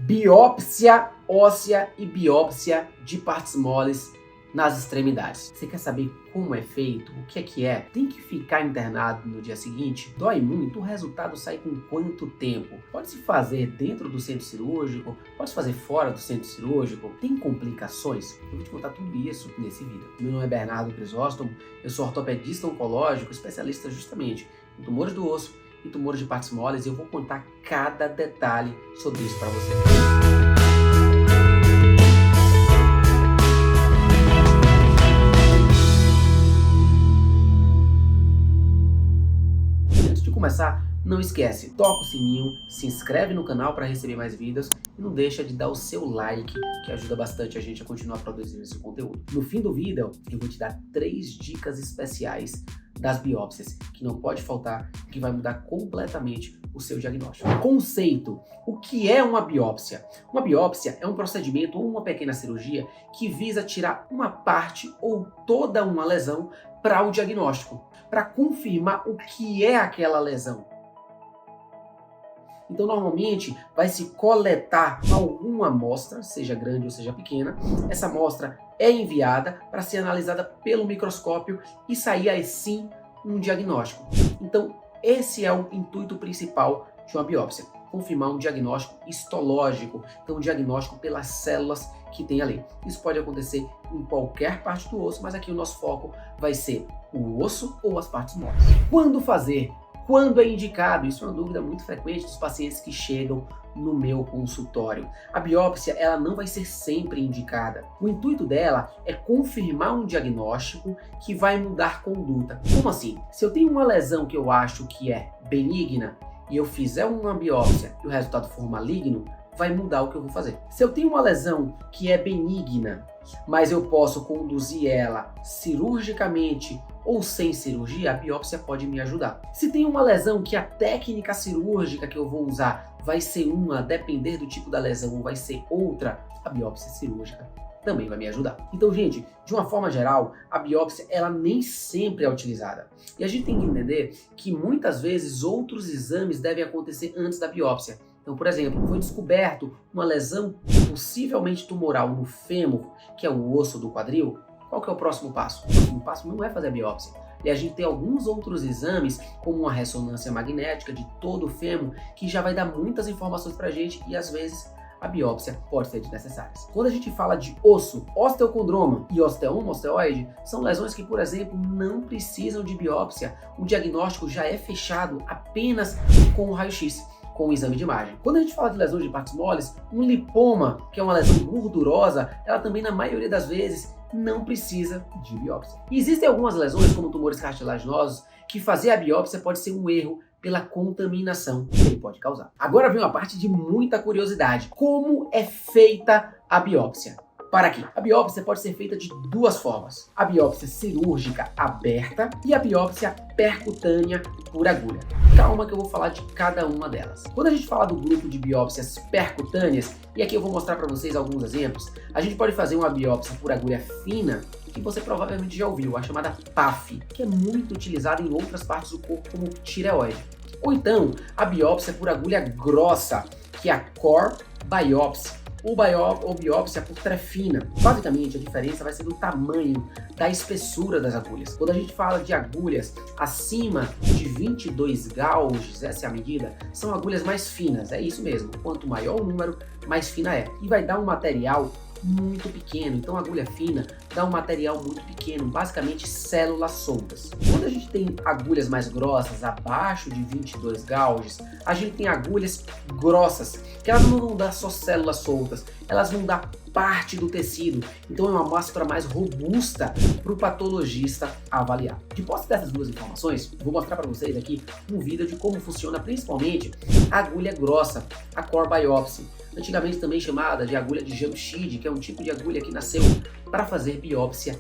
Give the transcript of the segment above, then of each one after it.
Biópsia óssea e biópsia de partes moles nas extremidades. Você quer saber como é feito? O que é? Tem que ficar internado no dia seguinte? Dói muito? O resultado sai com quanto tempo? Pode-se fazer dentro do centro cirúrgico? Pode-se fazer fora do centro cirúrgico? Tem complicações? Eu vou te contar tudo isso nesse vídeo. Meu nome é Bernardo Crisóstomo, eu sou ortopedista oncológico, especialista justamente em tumores do osso e tumores de partes moles, e eu vou contar cada detalhe sobre isso para você. Começar, não esquece, toca o sininho, se inscreve no canal para receber mais vídeos e não deixa de dar o seu like, que ajuda bastante a gente a continuar produzindo esse conteúdo. No fim do vídeo, eu vou te dar 3 dicas especiais das biópsias, que não pode faltar, que vai mudar completamente o seu diagnóstico. Conceito: o que é uma biópsia? Uma biópsia é um procedimento ou uma pequena cirurgia que visa tirar uma parte ou toda uma lesão para o diagnóstico, para confirmar o que é aquela lesão. Então, normalmente, vai se coletar alguma amostra, seja grande ou seja pequena. Essa amostra é enviada para ser analisada pelo microscópio e sair assim um diagnóstico. Então, esse é o intuito principal de uma biópsia: confirmar um diagnóstico histológico, então um diagnóstico pelas células que tem ali. Isso pode acontecer em qualquer parte do osso, mas aqui o nosso foco vai ser o osso ou as partes moles. Quando fazer? Quando é indicado? Isso é uma dúvida muito frequente dos pacientes que chegam no meu consultório. A biópsia, ela não vai ser sempre indicada. O intuito dela é confirmar um diagnóstico que vai mudar conduta. Como assim? Se eu tenho uma lesão que eu acho que é benigna e eu fizer uma biópsia e o resultado for maligno, vai mudar o que eu vou fazer. Se eu tenho uma lesão que é benigna, mas eu posso conduzir ela cirurgicamente ou sem cirurgia, a biópsia pode me ajudar. Se tem uma lesão que a técnica cirúrgica que eu vou usar vai ser uma, depender do tipo da lesão, ou vai ser outra, a biópsia cirúrgica também vai me ajudar. Então, gente, de uma forma geral, a biópsia, ela nem sempre é utilizada. E a gente tem que entender que muitas vezes outros exames devem acontecer antes da biópsia. Então, por exemplo, foi descoberto uma lesão possivelmente tumoral no fêmur, que é o osso do quadril. Qual que é o próximo passo? O próximo passo não é fazer a biópsia. E a gente tem alguns outros exames, como uma ressonância magnética de todo o fêmur, que já vai dar muitas informações pra gente e às vezes a biópsia pode ser desnecessária. Quando a gente fala de osso, osteocondroma e osteoma, osteoide, são lesões que, por exemplo, não precisam de biópsia. O diagnóstico já é fechado apenas com o raio-x, com o exame de imagem. Quando a gente fala de lesões de partes moles, um lipoma, que é uma lesão gordurosa, ela também, na maioria das vezes, não precisa de biópsia. E existem algumas lesões, como tumores cartilaginosos, que fazer a biópsia pode ser um erro pela contaminação que ele pode causar. Agora vem uma parte de muita curiosidade: como é feita a biópsia? Para aqui, a biópsia pode ser feita de 2 formas: a biópsia cirúrgica aberta e a biópsia percutânea por agulha. Calma que eu vou falar de cada uma delas. Quando a gente fala do grupo de biópsias percutâneas, e aqui eu vou mostrar para vocês alguns exemplos, a gente pode fazer uma biópsia por agulha fina, que você provavelmente já ouviu, a chamada PAF, que é muito utilizada em outras partes do corpo, como tireoide. Ou então, a biópsia por agulha grossa, que é a core biopsy, ou biópsia por trefina. Basicamente, a diferença vai ser do tamanho, da espessura das agulhas. Quando a gente fala de agulhas acima de 22 gauges, essa é a medida, são agulhas mais finas, é isso mesmo. Quanto maior o número, mais fina é. E vai dar um material muito pequeno. Então, a agulha fina dá um material muito pequeno, basicamente células soltas. Quando a gente tem agulhas mais grossas, abaixo de 22 gauges, a gente tem agulhas grossas, que elas não vão dar só células soltas, elas vão dar parte do tecido. Então, é uma amostra mais robusta para o patologista avaliar. De posse dessas 2 informações, vou mostrar para vocês aqui um vídeo de como funciona principalmente a agulha grossa, a core biopsy, antigamente também chamada de agulha de Jamshid, que é um tipo de agulha que nasceu para fazer biópsia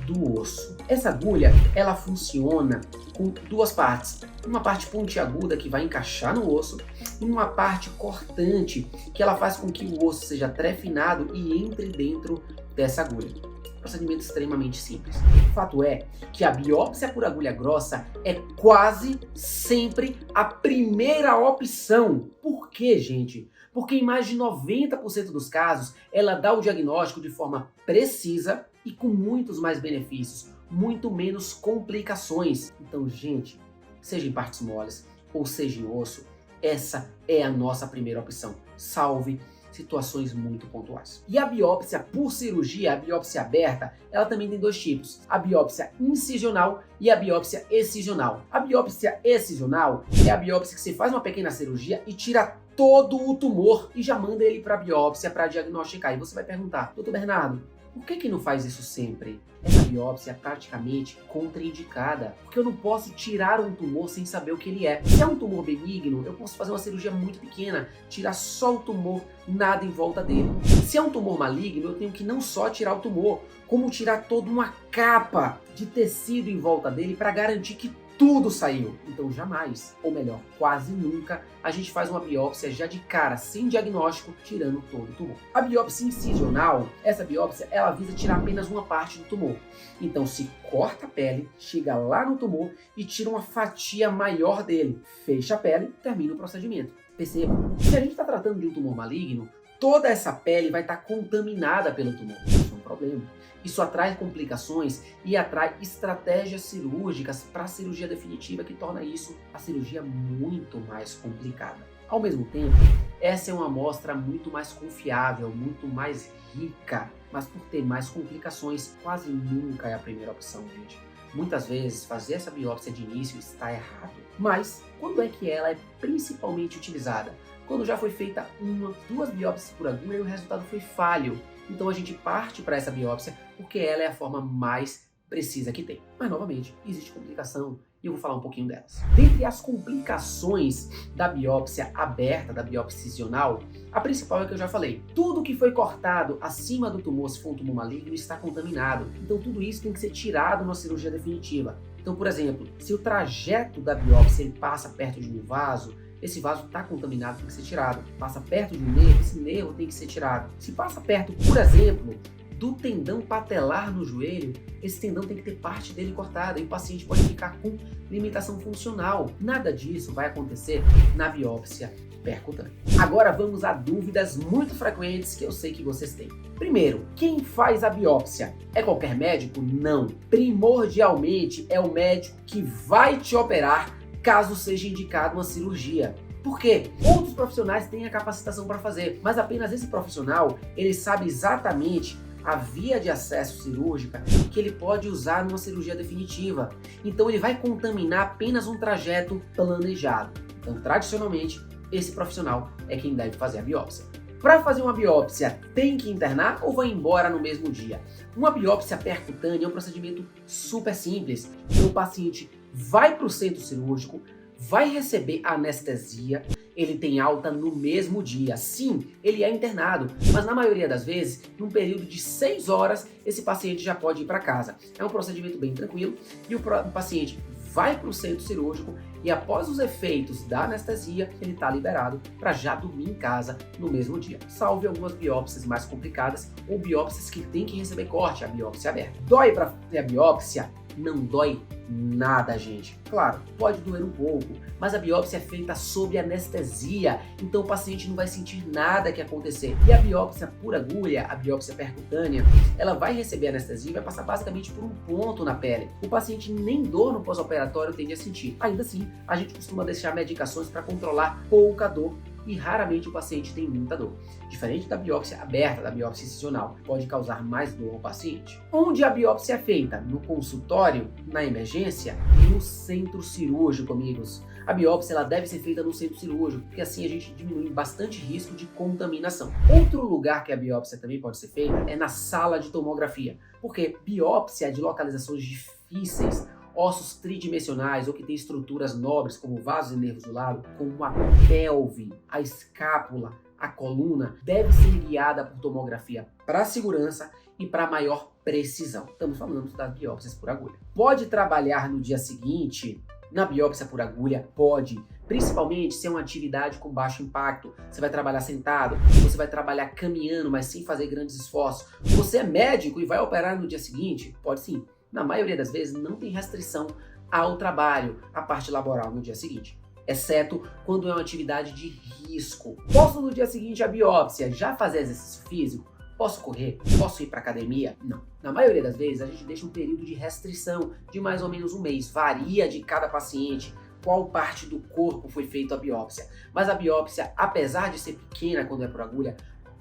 do osso. Essa agulha, ela funciona com 2 partes. Uma parte pontiaguda que vai encaixar no osso e uma parte cortante que ela faz com que o osso seja trefinado e entre dentro dessa agulha. Procedimento extremamente simples. O fato é que a biópsia por agulha grossa é quase sempre a primeira opção. Por quê, gente? porque em mais de 90% dos casos ela dá o diagnóstico de forma precisa e com muitos mais benefícios, muito menos complicações. Então, gente, seja em partes moles ou seja em osso, essa é a nossa primeira opção. Salve situações muito pontuais. E a biópsia por cirurgia, a biópsia aberta, ela também tem dois tipos: a biópsia incisional e a biópsia excisional. A biópsia excisional é a biópsia que você faz uma pequena cirurgia e tira todo o tumor e já manda ele para a biópsia para diagnosticar. E você vai perguntar: doutor Bernardo, por que não faz isso sempre? Essa biópsia é praticamente contraindicada, porque eu não posso tirar um tumor sem saber o que ele é. Se é um tumor benigno, eu posso fazer uma cirurgia muito pequena, tirar só o tumor, nada em volta dele. Se é um tumor maligno, eu tenho que não só tirar o tumor, como tirar toda uma capa de tecido em volta dele para garantir que tudo saiu. Então jamais, ou melhor, quase nunca, a gente faz uma biópsia já de cara, sem diagnóstico, tirando todo o tumor. A biópsia incisional, essa biópsia, ela visa tirar apenas uma parte do tumor. Então se corta a pele, chega lá no tumor e tira uma fatia maior dele. Fecha a pele, termina o procedimento. Perceba, se a gente está tratando de um tumor maligno, toda essa pele vai estar contaminada pelo tumor. Isso é um problema. Isso atrai complicações e atrai estratégias cirúrgicas para a cirurgia definitiva, que torna isso a cirurgia muito mais complicada. Ao mesmo tempo, essa é uma amostra muito mais confiável, muito mais rica, mas por ter mais complicações, quase nunca é a primeira opção, gente. Muitas vezes, fazer essa biópsia de início está errado. Mas, quando é que ela é principalmente utilizada? Quando já foi feita uma, duas biópsias por agulha e o resultado foi falho. Então a gente parte para essa biópsia porque ela é a forma mais precisa que tem. Mas novamente, existe complicação e eu vou falar um pouquinho delas. Dentre as complicações da biópsia aberta, da biópsia incisional, a principal é que eu já falei. Tudo que foi cortado acima do tumor, se for um tumor maligno, está contaminado. Então tudo isso tem que ser tirado na cirurgia definitiva. Então, por exemplo, se o trajeto da biópsia ele passa perto de um vaso, esse vaso está contaminado, tem que ser tirado. Passa perto de um nervo, esse nervo tem que ser tirado. Se passa perto, por exemplo, do tendão patelar no joelho, esse tendão tem que ter parte dele cortada e o paciente pode ficar com limitação funcional. Nada disso vai acontecer na biópsia percutânea. Agora vamos a dúvidas muito frequentes que eu sei que vocês têm. Primeiro, quem faz a biópsia? É qualquer médico? Não. Primordialmente é o médico que vai te operar caso seja indicado uma cirurgia. Por quê? Outros profissionais têm a capacitação para fazer, mas apenas esse profissional, ele sabe exatamente a via de acesso cirúrgica que ele pode usar numa cirurgia definitiva. Então ele vai contaminar apenas um trajeto planejado. Então, tradicionalmente, esse profissional é quem deve fazer a biópsia. Para fazer uma biópsia, tem que internar ou vai embora no mesmo dia? Uma biópsia percutânea é um procedimento super simples. O paciente vai para o centro cirúrgico, vai receber anestesia, ele tem alta no mesmo dia. Sim, ele é internado, mas na maioria das vezes, num período de 6 horas, esse paciente já pode ir para casa. É um procedimento bem tranquilo e o paciente vai para o centro cirúrgico e após os efeitos da anestesia, ele está liberado para já dormir em casa no mesmo dia. Salve algumas biópsias mais complicadas ou biópsias que tem que receber corte, a biópsia aberta. Dói para fazer a biópsia? Não dói nada, gente. Claro, pode doer um pouco, mas a biópsia é feita sob anestesia, então o paciente não vai sentir nada que acontecer. E a biópsia por agulha, a biópsia percutânea, ela vai receber anestesia e vai passar basicamente por um ponto na pele. O paciente nem dor no pós-operatório tende a sentir. Ainda assim, a gente costuma deixar medicações para controlar pouca dor e raramente o paciente tem muita dor. Diferente da biópsia aberta, da biópsia incisional, pode causar mais dor ao paciente. Onde a biópsia é feita? No consultório, na emergência, no centro cirúrgico, amigos. A biópsia ela deve ser feita no centro cirúrgico, porque assim a gente diminui bastante risco de contaminação. Outro lugar que a biópsia também pode ser feita é na sala de tomografia, porque biópsia de localizações difíceis, ossos tridimensionais ou que tem estruturas nobres como vasos e nervos do lado, como a pelve, a escápula, a coluna, deve ser guiada por tomografia para segurança e para maior precisão. Estamos falando das biópsias por agulha. Pode trabalhar no dia seguinte na biópsia por agulha? Pode. Principalmente se é uma atividade com baixo impacto. Você vai trabalhar sentado, você vai trabalhar caminhando, mas sem fazer grandes esforços. Você é médico e vai operar no dia seguinte? Pode sim. Na maioria das vezes não tem restrição ao trabalho, à parte laboral no dia seguinte. exceto quando é uma atividade de risco. Posso no dia seguinte à biópsia já fazer exercício físico? Posso correr? Posso ir para academia? Não. Na maioria das vezes a gente deixa um período de restrição de mais ou menos um mês. Varia de cada paciente qual parte do corpo foi feita a biópsia. Mas a biópsia, apesar de ser pequena quando é por agulha,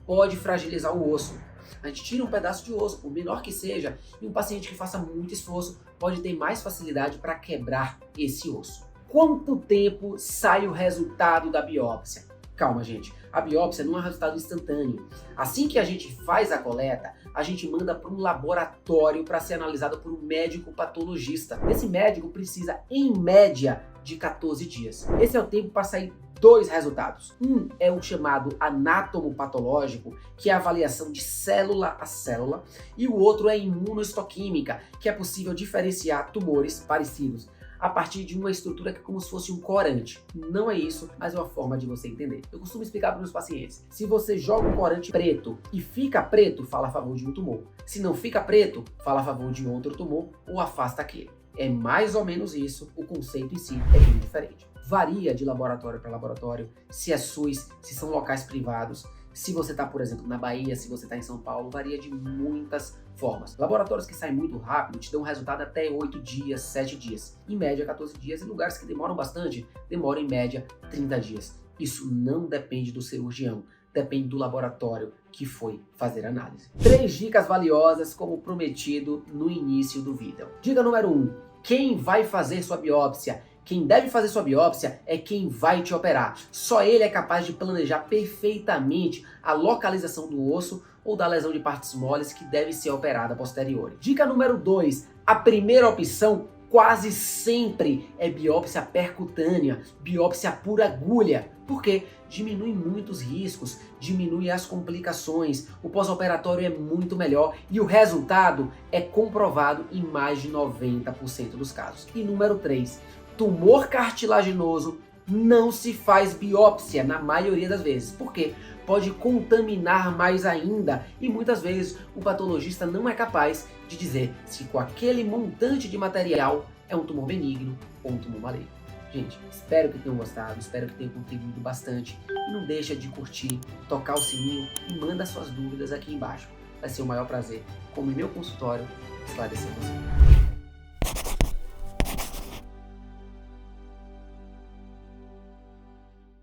pode fragilizar o osso. A gente tira um pedaço de osso, por menor que seja, e um paciente que faça muito esforço pode ter mais facilidade para quebrar esse osso. Quanto tempo sai o resultado da biópsia? Calma, gente. A biópsia não é um resultado instantâneo. Assim que a gente faz a coleta, a gente manda para um laboratório para ser analisado por um médico patologista. Esse médico precisa, em média, de 14 dias. Esse é o tempo para sair dois resultados. Um é o chamado anatomopatológico, que é a avaliação de célula a célula, e o outro é imunohistoquímica, que é possível diferenciar tumores parecidos a partir de uma estrutura que é como se fosse um corante. Não é isso, mas é uma forma de você entender. Eu costumo explicar para os meus pacientes. Se você joga um corante preto e fica preto, fala a favor de um tumor. Se não fica preto, fala a favor de outro tumor ou afasta aquele. É mais ou menos isso, o conceito em si é bem diferente. Varia de laboratório para laboratório, se é SUS, se são locais privados. Se você está, por exemplo, na Bahia, se você está em São Paulo, varia de muitas formas. Laboratórios que saem muito rápido te dão um resultado até 8 dias, 7 dias. Em média, 14 dias. E lugares que demoram bastante, demoram em média 30 dias. Isso não depende do cirurgião, depende do laboratório que foi fazer a análise. 3 dicas valiosas, como prometido no início do vídeo. Dica número 1. Quem vai fazer sua biópsia? Quem deve fazer sua biópsia é quem vai te operar. Só ele é capaz de planejar perfeitamente a localização do osso ou da lesão de partes moles que deve ser operada a posteriori. Dica número 2. A primeira opção quase sempre é biópsia percutânea, biópsia por agulha. Por quê? Diminui muitos riscos, diminui as complicações, o pós-operatório é muito melhor e o resultado é comprovado em mais de 90% dos casos. E número 3. Tumor cartilaginoso não se faz biópsia na maioria das vezes. Por quê? Pode contaminar mais ainda e muitas vezes o patologista não é capaz de dizer se com aquele montante de material é um tumor benigno ou um tumor maligno. Gente, espero que tenham gostado, espero que tenham contribuído bastante e não deixa de curtir, tocar o sininho e manda suas dúvidas aqui embaixo. Vai ser o maior prazer, como em meu consultório, esclarecer você.